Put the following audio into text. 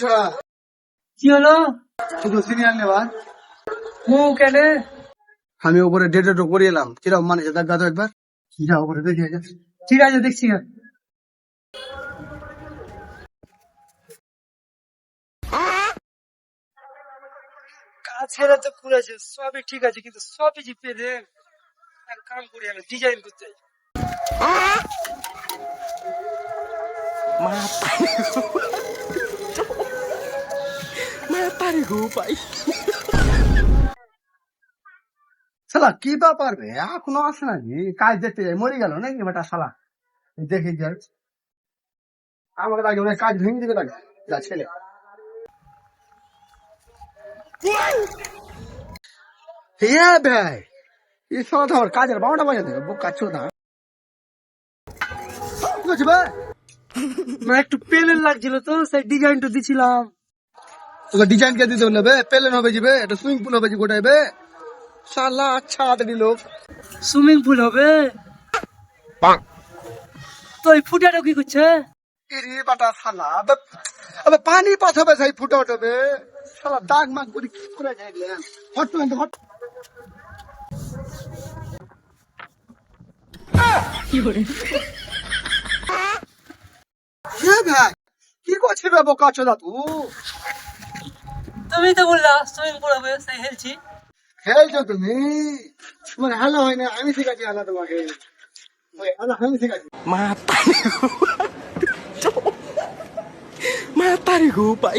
ছোড়া কি হলো? শুধু সিনিয়র নেবার কেন? আমি উপরে ডেটে করে এলাম কিরকম মানে দেখা তো একবার যা উপরে দেখে যা। ঠিক আছে, দেখছি। কাছেরা তো পুরাছে, সবই ঠিক আছে, কিন্তু সবই যে পেরে এক কাম করি, আমি ডিজাইন করতে চাই। শালা কি ব্যাপার বে এখনো আসে নাকি কাজ দেখতে যাই মরে গেল নাকি বেটা শালা দেখে যাই আমাকে লাগে ওরা কাজ ভেঙে দিবে লাগে যা ছেলে হ্যাঁ ভাই এই শালা তো আমার কাজের 12টা বাজে দেবে বুক কাচ্ছো না কি করছিস ভাই না, একটু পেলেন লাগছিল তো, সেই ডিজাইনটা দিছিলাম। তোকে ডিজাইন কে দিতে হবে প্লেন হবে যাবে এটা সুইমিং পুল হবে গোটাইবে শালা আচ্ছা আদরি লোক সুইমিং পুল হবে তো? এই ফুটাটা কি করছে? এরে বাটা শালা আবে পানি পাঠাবে সেই ফুটা উঠবে শালা দাগ মাগ করে কি করে যাইলেন হট তো হট হ্যাঁ ভাই কি করছিস বে বোকা চোদা তুমি তো বললা সুইমিং পুল হবে, সেই হেলছি। খেলছো তুমি তোমার হালা হয় না আমি শিখাচ্ছি হালা তোমাকে হালা আমি শিখাচ্ছি Mata nih gua, Pak.